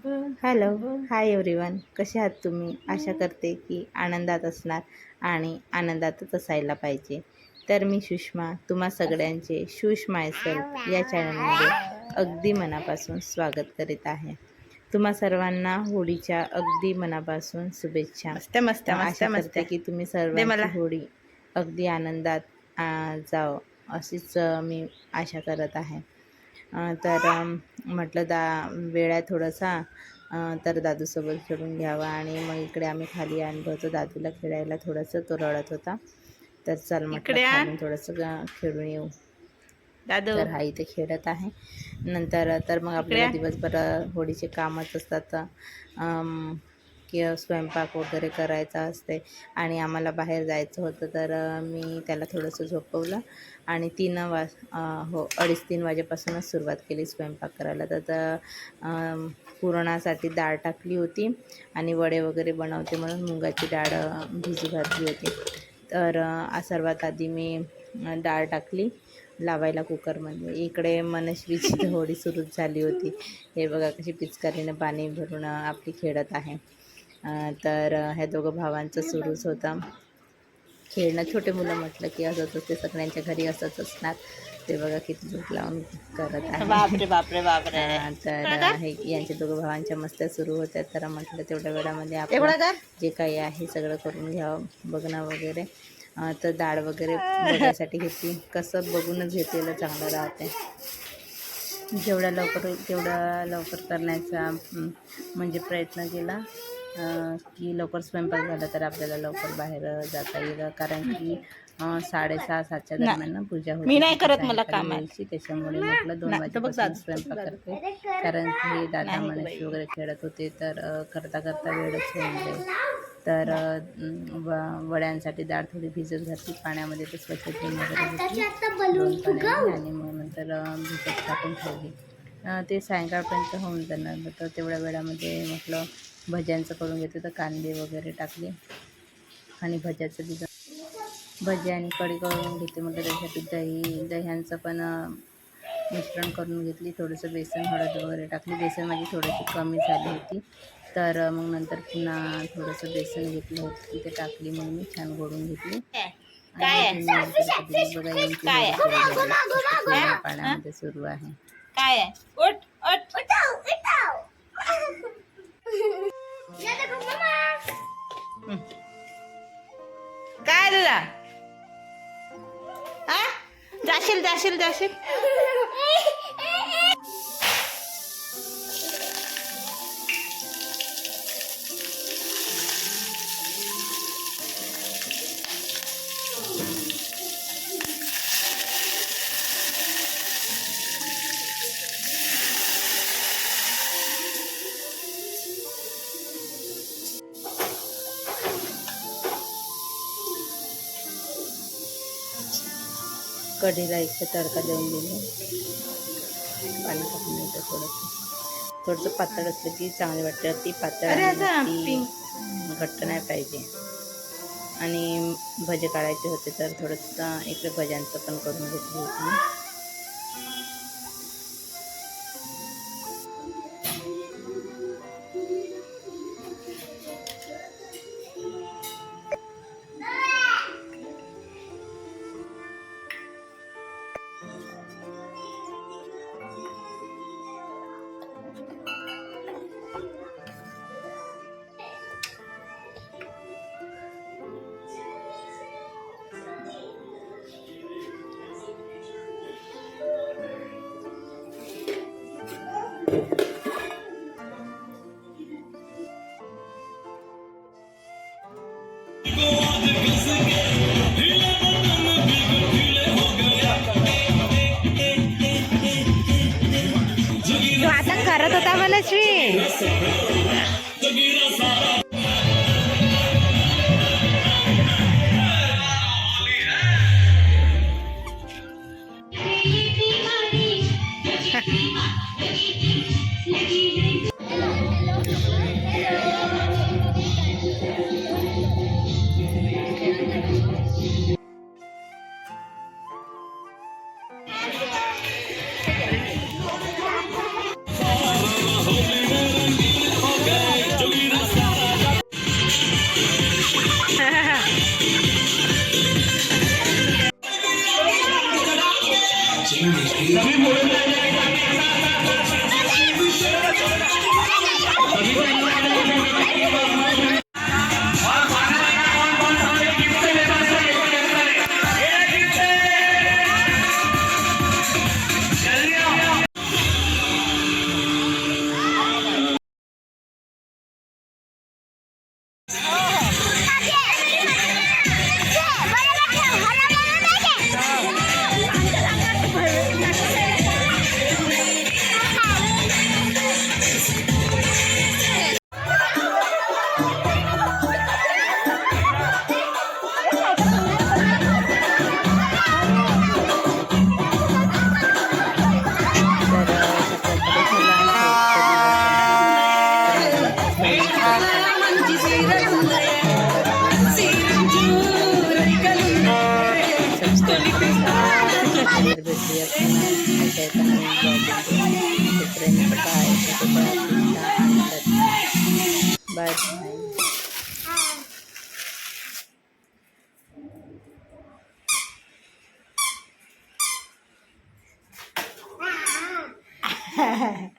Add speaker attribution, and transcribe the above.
Speaker 1: Hello, hi everyone. कसे आहात तुम्ही? आशा करते की आनंदात असणार आणि आनंदातच असायला पाहिजे. तर मी सुषमा, तुम्हा सगळ्यांचे शूश मायसेल्फ या चॅनलमध्ये अगदी मनापासून स्वागत करीत आहे. तुम्हा सर्वांना होळीच्या अगदी मनापासून शुभेच्छा. आशा करते की तुम्ही सर्वांची होळी अगदी आनंदात जावं अशीच मी आशा करत आहे. तर म्हटलं वेळ आहे थोडासा, तर दादूसोबत खेळून घ्यावा. आणि मग इकडे आम्ही खाली आणलं होतं दादूला खेळायला. थोडंसं तो रडत होता, तर चल म्हटलं खालून थोडंसं खेळून येऊ. दादू तर हा इथे खेळत आहे. नंतर तर मग आपल्याला दिवसभर होळीचे कामच असतात, की स्वयंपाक वगैरे करायचा असते. आणि आम्हाला बाहेर जायचं होतं, तर मी त्याला थोडंसं झोपवलं आणि 2:30 वाजेपासूनच सुरुवात केली स्वयंपाक करायला. तर पुरणासाठी डाळ टाकली होती आणि वडे वगैरे बनवते म्हणून मुगाची डाळ भिजू घातली होती. तर सर्वात आधी मी डाळ टाकली लावायला कुकरमध्ये. इकडे मनस्वीची होळी सुरूच झाली होती. हे बघा कशी पिचकारीनं पाणी भरून आपली खेळत आहे. तर ह्या दोघं भावांचं सुरूच होतं खेळणं. छोटे मुलं म्हटलं की असंच असते, सगळ्यांच्या घरी असंच असणार. ते बघा किती झोप लावून करत आहे. बापरे. तर हे यांच्या दोघं भावांच्या मस्त्या सुरू होत्या. तर म्हटलं तेवढ्या वेळामध्ये आपलं जे काही आहे सगळं करून घ्यावं, बघणं वगैरे. तर डाळ वगैरे बघायसाठी घेतली. कसं बघूनच घेतलेलं चांगलं राहते. जेवढ्या लवकर करण्याचा म्हणजे प्रयत्न केला की लवकर स्वयंपाक झाला तर आपल्याला लवकर बाहेर जाता येईल. कारण की 6:30-7च्या दरम्यान पूजा होती. मी नाही करत, मला काम आहे. त्याच्यामुळे म्हटलं 2 वाजेपासून स्वयंपाक करते. कारण की दादा मनस्वी वगैरे खेळत होते, तर करता वेळच होऊन जाईल. तर वड्यांसाठी डाळ थोडी भिजत घातली पाण्यामध्ये. तर स्वच्छ धुवून वगैरे घेतली 2 पाण्याने आणि मग नंतर भिजत टाकून ठेवली. ते सायंकाळपर्यंत होऊन जाणार. तर तेवढ्या वेळामध्ये म्हटलं भज्यांचं करून घेते. तर कांदे वगैरे टाकले आणि भजी आणि कढी करून घेते. म्हटलं त्यासाठी दह्यांचं पण मिश्रण करून घेतली. थोडंसं बेसन हळद वगैरे टाकली. बेसन माझी थोडीशी कमी झाली होती, तर मग नंतर पुन्हा थोडंसं बेसन घेतलं होतं तिथे टाकली. मग मी छान घोळून घेतली. बघा पाण्यामध्ये सुरू आहे. काय काय तुला जाशील कढीला एक तडका देऊन दिले. पाणी टाकून द्यायचं. थोडंसं पातळ असलं की चांगली वाटते. ती पातळ घट्ट नाही पाहिजे. आणि भजे काढायचे होते, तर थोडंसं इकडे भज्यांचं पण करून घेतलं होतं. तू आता करत होता मनस्वी. Bye bye.